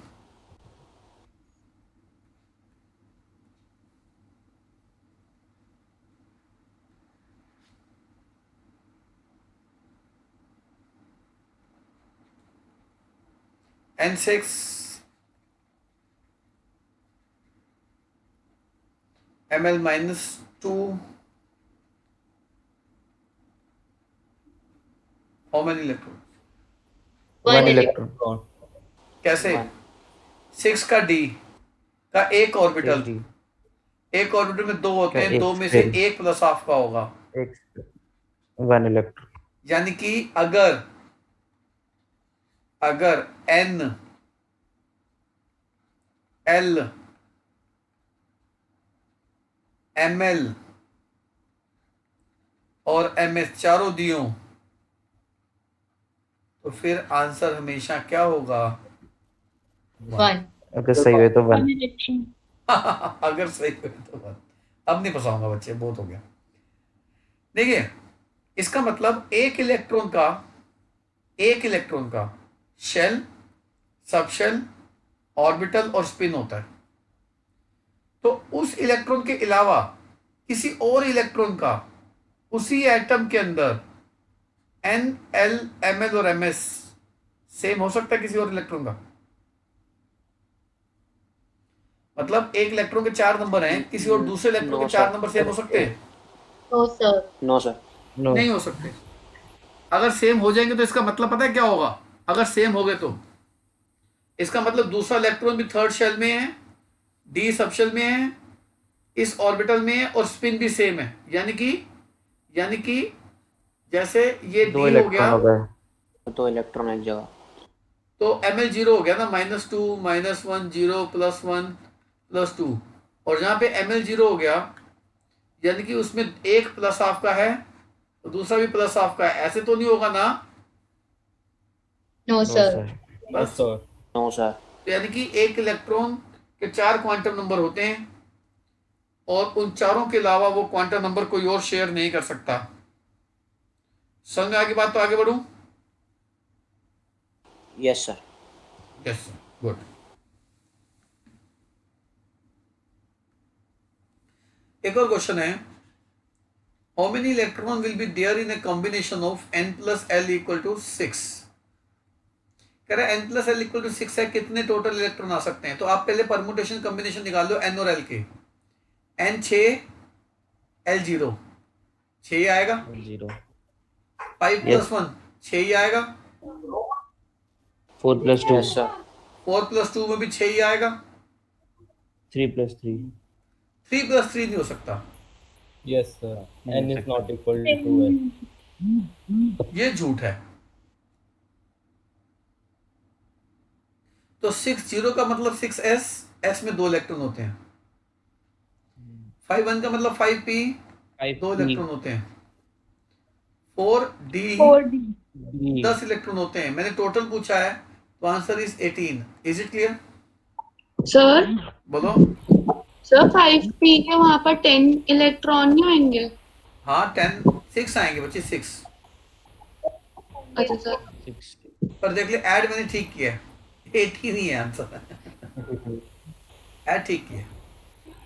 N6 ml -2. How many electrons? 1 1 electron. कैसे? One. 6 का D का एक ऑर्बिटल, 6D. एक ऑर्बिटल में 2 होते हैं, एक 2 में से spin. एक प्लस हाफ का होगा। 1 electron. यानी कि अगर N L ml और ms चारों दियो, तो फिर आंसर हमेशा क्या होगा? 1. अगर सही हुए तो 1. One electron. अगर सही हुए तो 1। अब नहीं फंसाऊंगा बच्चे, बहुत हो गया। देखिए, इसका मतलब एक इलेक्ट्रॉन का शेल, सबशेल, ऑर्बिटल और स्पिन होता है। तो उस इलेक्ट्रॉन के अलावा किसी और इलेक्ट्रॉन का उसी एटम के अंदर N, L, Ml और Ms सेम हो सकता है किसी और इलेक्ट्रॉन का? मतलब एक इलेक्ट्रॉन के 4 नंबर हैं, किसी और दूसरे इलेक्ट्रॉन के 4 नंबर सेम हो सकते हैं? No, sir. no sir No. नहीं हो सकते। अगर सेम हो जाएंगे तो इसका मतलब पता है क्या होगा? अगर सेम हो गए तो इसका मतलब दूसरा इलेक्ट्रॉन भी थर्ड शेल में है, डी सबशेल में है, इस ऑर्बिटल में है और स्पिन भी सेम है। यानी कि जैसे ये डी 2 हो इलेक्ट्रॉन गया हो गए. तो इलेक्ट्रॉन एक जगह तो ml 0 हो गया ना, -2 -1 0 +1 +2, और जहां पे ml 0 हो गया यानी कि उसमें एक प्लस हाफ का है और दूसरा भी प्लस हाफ का है। ऐसे तो नहीं होगा ना? No, No, sir. sir. Yes, sir. no sir तो यानी कि एक इलेक्ट्रॉन के 4 क्वांटम नंबर होते हैं और उन चारों के अलावा वो क्वांटम नंबर कोई और शेयर नहीं कर सकता। समझ में आगे बात? तो आगे बढ़ूं? yes sir yes, good. एक और क्वेश्चन है, how many electron will be there in a combination of n + l = 6? कह रहा है n + l = 6 है, कितने टोटल इलेक्ट्रॉन आ सकते हैं? तो आप पहले परमुटेशन कॉम्बिनेशन निकाल लो n और l के। n 6 l 0, 6 ही आएगा। 0. 5 + 1 6 ही आएगा। 4 + 2. yes sir 4 + 2 में भी 6 ही आएगा। 3 + 3. 3 + 3 नहीं हो सकता, Yes, sir. N is not equal to L. ये झूठ है। तो 6 0 का मतलब 6s, s में 2 इलेक्ट्रॉन होते हैं। 5 1 का मतलब 5p, 2 इलेक्ट्रॉन होते हैं। 4d 4D. 10 इलेक्ट्रॉन होते हैं। मैंने टोटल पूछा है तो answer is 18। Is it clear? Sir, बोलो। sir 5p के वहाँ पर 10 इलेक्ट्रॉन नहीं होंगे? हाँ 10 6 आएंगे बच्चे, 6। अच्छा सर 60 पर देख ले ऐड मैंने ठीक किया है, 80 नहीं है आंसर। ऐड ठीक किया।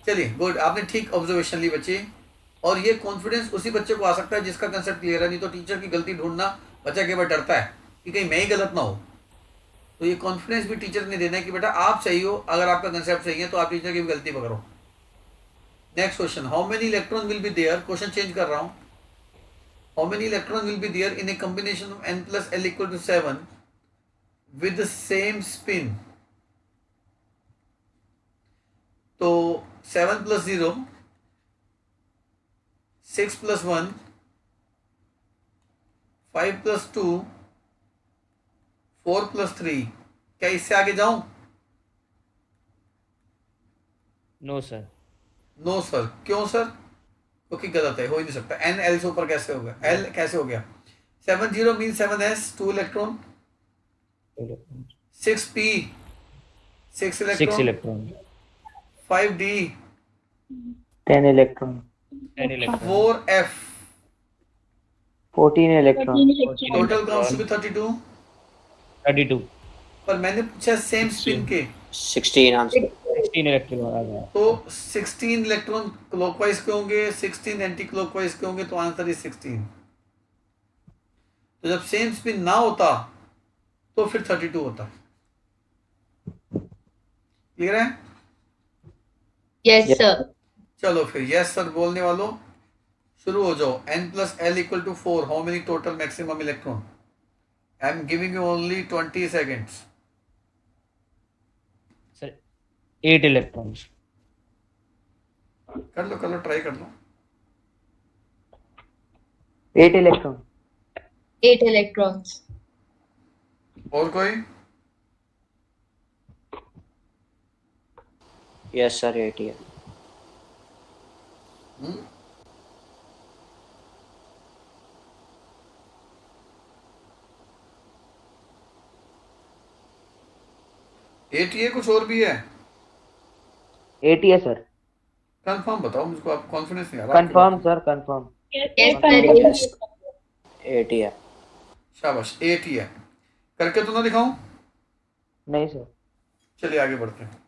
चलिए गुड, आपने ठीक ऑब्जर्वेशन ली बच्चे। और ये कॉन्फिडेंस उसी बच्चे को आ सकता है जिसका कंसेप्ट क्लियर है, नहीं तो टीचर की गलती ढूंढना बच्चा केवल डरता है कि कहीं मैं ही गलत ना हो। तो ये कॉन्फिडेंस भी टीचर ने देना है कि बेटा आप सही हो, अगर आपका कंसेप्ट सही है तो आप टीचर की भी गलती पकड़ो। Next question, how many electron will be there, question change कर रहा हूं। How many electron will be there in a combination of n plus l equal to 7 with the same spin? तो 7 plus 0, 6 plus 1, 5 plus 2, 4 plus 3। क्या इससे आगे जाऊं? No sir. No sir. क्यों सर? क्योंकि गलत है, हो ही नहीं सकता। एन एल से ऊपर कैसे होगा? एल कैसे हो गया? 7 0 mean 7s 2 electron, 6p 6 6 electron, electron, 5d 10 electron, 10 electron, 4f 14 electron, total counts to be 32। 32, पर मैंने पूछा सेम स्पिन के, 16 आंसर। 16 इलेक्ट्रॉन आ गया। तो 16 इलेक्ट्रॉन क्लॉकवाइज के होंगे, 16 एंटी क्लॉकवाइज के होंगे, तो आंसर इज 16। तो जब सेम स्पिन ना होता तो फिर 32 होता। क्लियर है? Yes, sir. चलो फिर यस सर बोलने वालों शुरू हो जाओ। n plus l equal to 4, how many total maximum electron? I am giving you only 20 seconds। Sir 8 electrons. कर लो ट्राई कर लो। 8 electron, 8 electrons. और कोई? यस सर 8 है। हम्म? एट है, कुछ और भी है? 8 है सर, कंफर्म बताओ मुझको, आप कॉन्फिडेंस नहीं आ रहा आपके कंफर्म बात sir, confirm. Yes, Confirm. sir. 8 है। में। शाबाश, 8 है। करके तो ना दिखाऊं? नहीं सर, चलिए आगे बढ़ते हैं।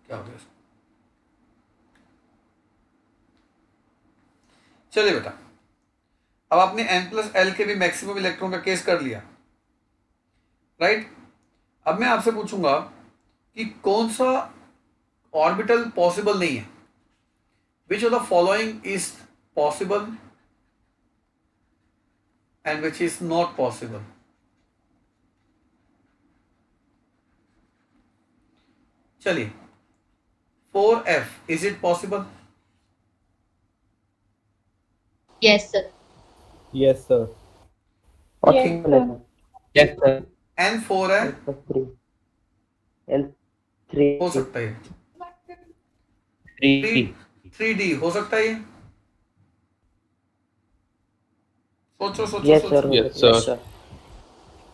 क्या हो गया इसको? चलिए बेटा, अब आपने n plus l के भी मैक्सिमम इलेक्ट्रॉन का केस कर लिया, राइट? अब मैं आपसे पूछूंगा कि कौन सा ऑर्बिटल पॉसिबल नहीं है। Which of the following is possible and which is not possible? चलिए, 4f is it possible? Yes, sir. Yes, sir. 14 Yes, sir. electron, yes sir. n4 है, L plus 3, L 3, हो सकता है। 3 3d हो सकता है ये? सोचो सोचो yes सोचो। sir, Yes, yes sir. Sir.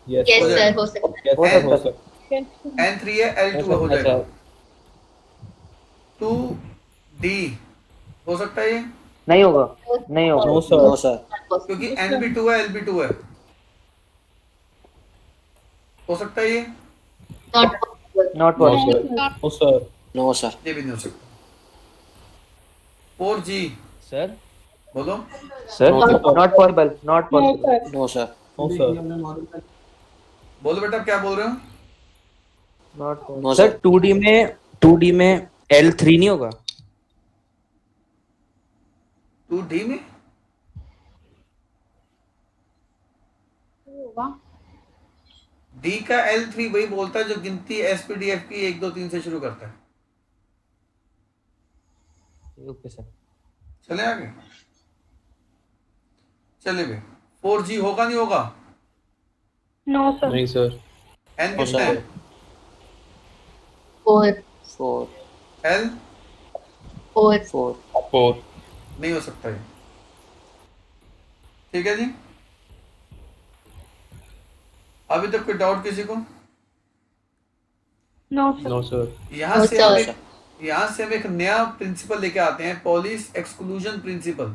Yes, Yes, sir. sir. हो सकता है. Yes, हो sir. सकता हो है। सकता Yes, sir. n3 है, l2 हो जाएगा। 2d हो सकता है ये? नहीं होगा, नहीं है। होगा, No, sir. No sir. क्योंकि n भी 2 है, l भी 2 है। हो सकता है ये? Not possible. not No, possible, sir. No, sir. No sir. ये भी नहीं हो सकता। 4g sir. बोलो। Sir not possible, not No, possible, sir. No sir. No, sir. बोलो बेटा, क्या बोल रहे हो? not possible, no sir sir. 2D में L3 नहीं होगा? 2d में होगा। d का l3 वही बोलता है जो गिनती spdf की 1 2 3 से शुरू करता है। Okay sir. चले आगे। चले भाई, 4g होगा नहीं होगा? No, sir. नहीं sir. n कितना है? 4. 4 l 4. 4 4. नहीं हो सकता है। ठीक है जी। अभी तक कोई डाउट किसी को? No, sir. No, sir. यहाँ No, से हम sir. एक नया प्रिंसिपल लेके आते हैं, पॉलिश एक्सक्लूजन प्रिंसिपल।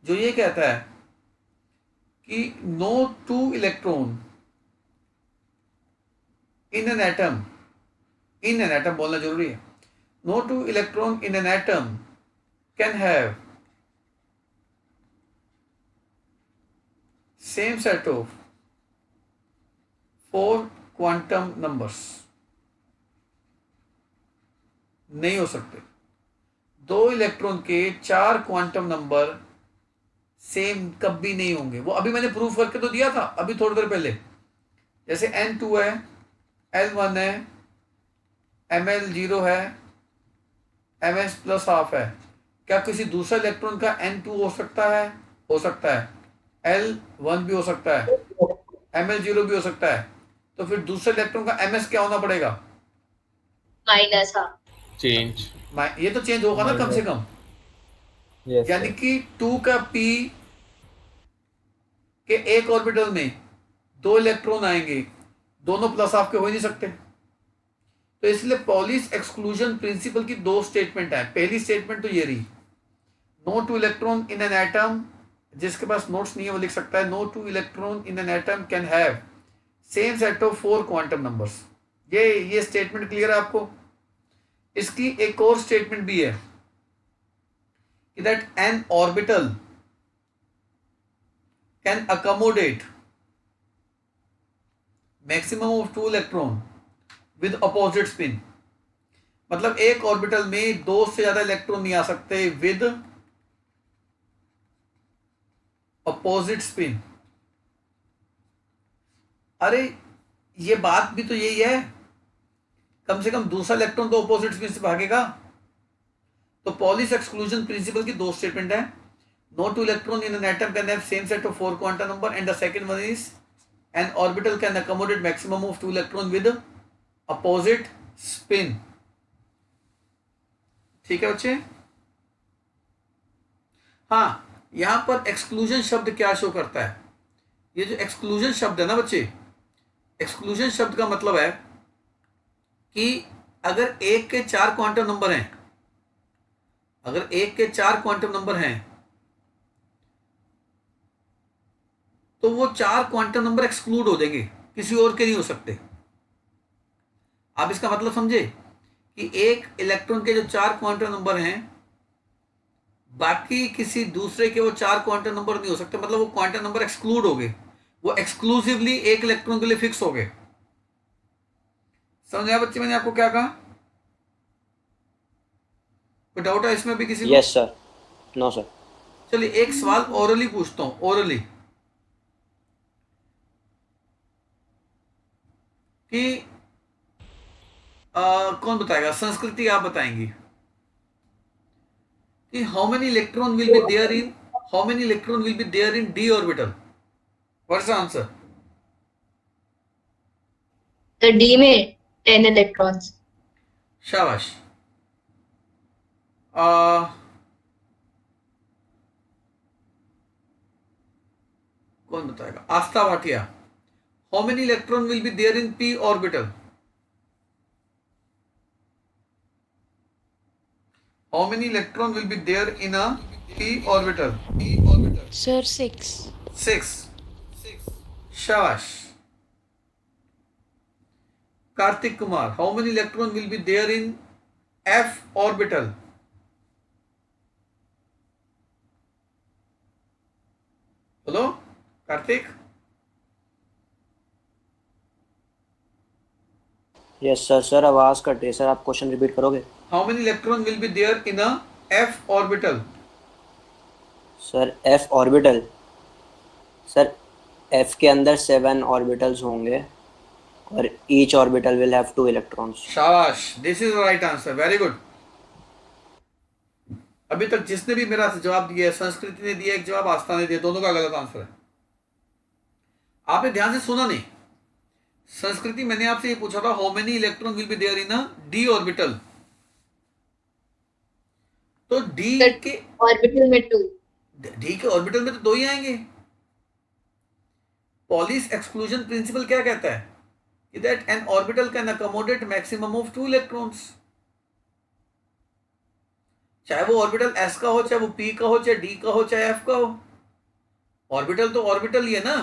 जो ये कहता है कि no two electron in an atom बोलना जरूरी है। No two electron in an atom can have same set of 4 quantum numbers. नहीं हो सकते। 2 इलेक्ट्रॉन के 4 क्वांटम नंबर सेम कभी नहीं होंगे। वो अभी मैंने प्रूफ करके तो दिया था अभी थोड़ी देर पहले। जैसे N2 है, L1 है, Ml0 है, Ms प्लस हाफ है। क्या किसी दूसरे इलेक्ट्रॉन का N2 हो सकता है? हो सकता है। L1 भी हो सकता है, Ml0 भी हो सकता है। तो फिर दूसरे इलेक्ट्रॉन का Ms क्या होना पड़ेगा? माइनस हाँ। Change. ये तो चेंज होगा ना कम से कम। Yes, यानी sir. कि 2 का p के एक ऑर्बिटल में 2 इलेक्ट्रॉन आएंगे, दोनों प्लस हाफ के हो ही नहीं सकते। तो इसलिए पॉलिश एक्सक्लूजन प्रिंसिपल की 2 स्टेटमेंट है। पहली स्टेटमेंट तो ये रही, no two electron in an atom, जिसके पास नोट्स नहीं है वो लिख सकता है, no two electron in an atom can have same set of 4 quantum numbers. ये स्टेटमेंट क्लियर है आपको? इसकी एक और स्टेटमेंट भी है that an orbital can accommodate maximum of 2 electron with opposite spin। मतलब एक ऑर्बिटल में 2 से ज्यादा इलेक्ट्रॉन नहीं आ सकते विद अपोजिट स्पिन। अरे ये बात भी तो यही है, कम से कम दूसरा इलेक्ट्रॉन तो अपोजिट स्पिन से भागेगा। तो पॉलिश एक्सक्लूजन प्रिंसिपल की 2 स्टेटमेंट है, no two electron in an atom can have same set of 4 quantum number and the second one is an orbital can accommodate maximum of 2 electron with opposite spin. ठीक है बच्चे? हाँ, यहां पर एक्सक्लूजन शब्द क्या शो करता है? ये जो एक्सक्लूजन शब्द है ना बच्चे, एक्सक्लूजन शब्द का मतलब है कि अगर 1 के 4 क्वांटम नंबर हैं, अगर 1 के 4 क्वांटम नंबर हैं तो वो 4 क्वांटम नंबर एक्सक्लूड हो जाएंगे, किसी और के नहीं हो सकते। आप इसका मतलब समझे कि एक इलेक्ट्रॉन के जो 4 क्वांटम नंबर हैं, बाकी किसी दूसरे के वो 4 क्वांटम नंबर नहीं हो सकते। मतलब वो क्वांटम नंबर एक्सक्लूड हो गए, वो एक्सक्लूसिवली एक इलेक्ट्रॉन के लिए फिक्स हो गए। समझ आया बच्चे मैंने आपको क्या कहा? कोई डाउट है इसमें भी किसी को? Yes sir. No sir. चलिए एक सवाल ओरली पूछता हूं, ओरली, कि कौन बताएगा? संस्कृति आप बताएंगी कि how many electron will be there in d orbital? What's the answer? तो डी में 10 इलेक्ट्रॉन्स। शाबाश। कौन बताएगा? Astha Bhatia, how many electron will be there in p orbital? How many electron will be there in a p orbital? Sir, 6. 6. Shabash. Kartik Kumar, how many electron will be there in f orbital? Hello, Kartik? Yes sir. Sir आवाज कट रही है सर, आप क्वेश्चन रिपीट करोगे? How many electron will be there in a f orbital? Sir F orbital, sir F के अंदर 7 ऑर्बिटल्स होंगे और each orbital will have 2 electrons. शाबाश, this is right answer, very good. अभी तक जिसने भी मेरा जवाब दिया है, संस्कृति ने दिया एक जवाब, आस्था ने दिया, दोनों का गलत आंसर है। आपने ध्यान से सुना नहीं। संस्कृति, मैंने आपसे ये पूछा था how many electron will be there in a d orbital. तो डी Sir, के ऑर्बिटल में 2. ऑर्बिटल में तो 2 ही आएंगे। पॉलिस एक्सक्लूजन प्रिंसिपल क्या कहता है कि that N orbital can accommodate maximum of 2 electrons. चाहे वो ऑर्बिटल एस का हो, चाहे वो पी का हो, चाहे डी का हो, चाहे एफ का हो, ऑर्बिटल तो ऑर्बिटल ही है ना।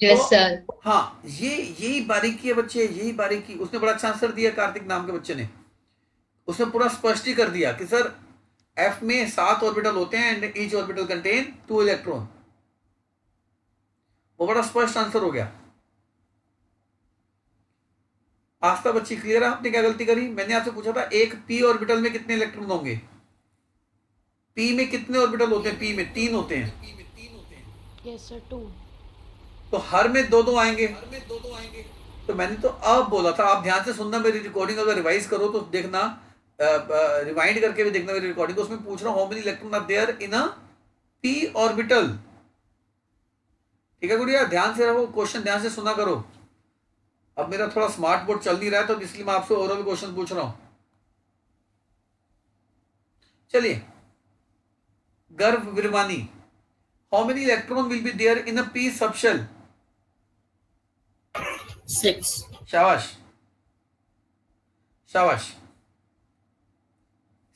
Yes, तो sir. हाँ, यही बारीकी है बच्चे, यही बारीकी। उसने बड़ा अच्छा आंसर दिया, कार्तिक नाम के बच्चे ने। उसने पूरा स्पष्ट ही कर दिया कि सर एफ में 7 ऑर्बिटल होते हैं and each orbital contain 2 electron. वो बड़ा स्पष्ट आंसर हो गया। आस्था बच्ची क्लियर है? आपने क्या गलती करी? मैंने आपसे पूछा था एक पी ऑर्बिटल में कितने इलेक्ट्रॉन होंगे। पी में कितने ऑर्बिटल होते हैं? पी में 3 होते हैं। Yes, sir. 2. तो हर में 2-2 आएंगे। तो मैंने तो अब बोला था, आप ध्यान से सुनना मेरी रिकॉर्डिंग, अगर रिवाइज करो तो देखना, रिवाइंड करके भी देखना मेरी रिकॉर्डिंग। उसमें पूछ रहा हूं how many electron are there in a P orbital. ठीक है गुड़िया, ध्यान से रहो, क्वेश्चन ध्यान से सुना करो। अब मेरा थोड़ा स्मार्ट बोर्ड चल नहीं रहा है तो इसलिए मैं आपसे ओरल क्वेश्चन पूछ रहा हूं। चलिए, Garbh Virmani, how many electron will be there in a P subshell? 6. शाबाश शाबाश,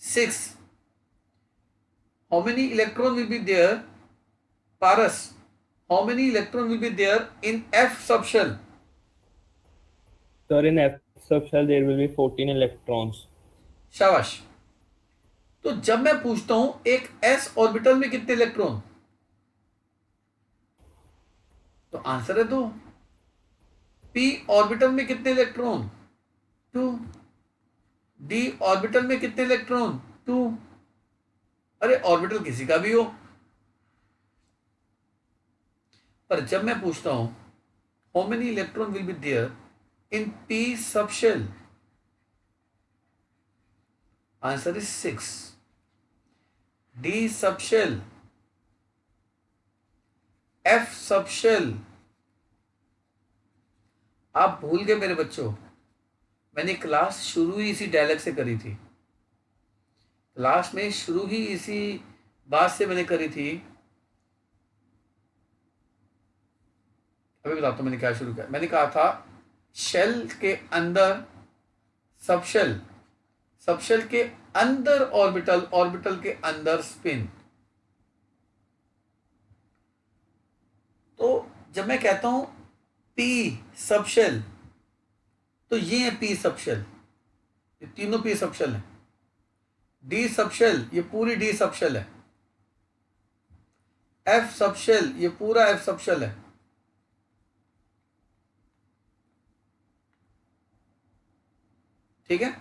6. How many electron will be there? Paras, how many electron will be there in F subshell? Sir, in F subshell there will be 14 electrons. शाबाश। तो जब मैं पूछता हूं एक S ऑर्बिटल में कितने इलेक्ट्रॉन, तो आंसर है 2। P ऑर्बिटल में कितने इलेक्ट्रॉन? 2। D ऑर्बिटल में कितने इलेक्ट्रॉन? 2। अरे ऑर्बिटल किसी का भी हो। पर जब मैं पूछता हूं how many electron will be there in P subshell, answer is 6। D subshell, F subshell, आप भूल गए मेरे बच्चों, मैंने क्लास शुरू ही इसी डायलॉग से करी थी। क्लास में शुरू ही इसी बात से मैंने करी थी। अभी बताता हूं मैंने क्या शुरू किया। मैंने कहा था शेल के अंदर सबशेल, सबशेल के अंदर ऑर्बिटल, ऑर्बिटल के अंदर स्पिन। तो जब मैं कहता हूं पी सबशेल, तो ये है पी सबशेल, ये तीनों पी सबशेल है। डी सबशेल, ये पूरी डी सबशेल है। एफ सबशेल, ये पूरा एफ सबशेल है। ठीक है।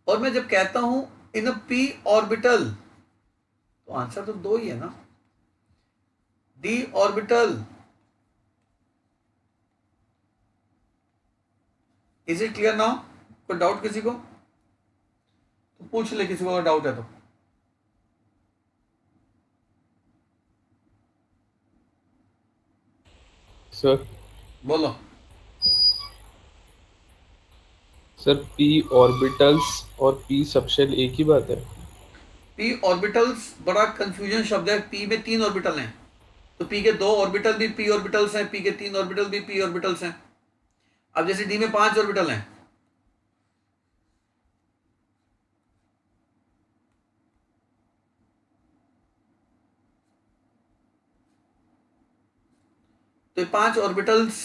और मैं जब कहता हूं इन अ पी ऑर्बिटल, तो आंसर तो 2 ही है ना। D orbital, is it clear now? कोई डाउट किसी को? तो पूछ ले किसी को अगर डाउट है तो। सर बोलो। सर पी ऑर्बिटल्स और पी सबशेल एक ही बात है? पी ऑर्बिटल्स बड़ा कंफ्यूजन शब्द है। पी में 3 ऑर्बिटल हैं, तो पी के 2 ऑर्बिटल भी पी ऑर्बिटल्स हैं, पी के 3 ऑर्बिटल भी पी ऑर्बिटल्स हैं। अब जैसे डी में 5 ऑर्बिटल हैं, तो 5 ऑर्बिटल्स,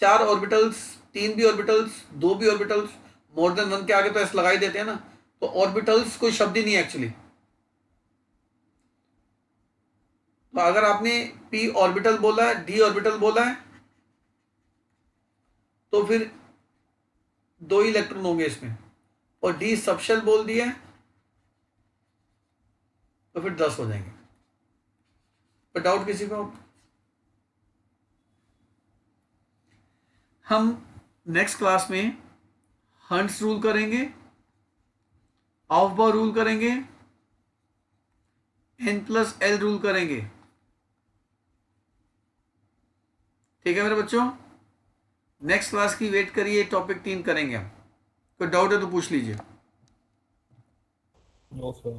4 ऑर्बिटल्स, 3 भी ऑर्बिटल्स, 2 भी ऑर्बिटल्स, मोर देन 1 के आगे तो एस लगा ही देते हैं ना। तो ऑर्बिटल्स कोई शब्द ही नहीं है एक्चुअली। तो अगर आपने पी ऑर्बिटल बोला है, डी ऑर्बिटल बोला है, तो फिर 2 इलेक्ट्रॉन होंगे इसमें। और डी सबशेल बोल दिया तो फिर 10 हो जाएंगे। तो डाउट किसी को? हम नेक्स्ट क्लास में हंट्स रूल करेंगे, ऑफबाउ रूल करेंगे, N+L रूल करेंगे। ठीक है मेरे बच्चों, नेक्स्ट क्लास की वेट करिए, टॉपिक 3 करेंगे हम। कोई डाउट है तो पूछ लीजिए। No, sir.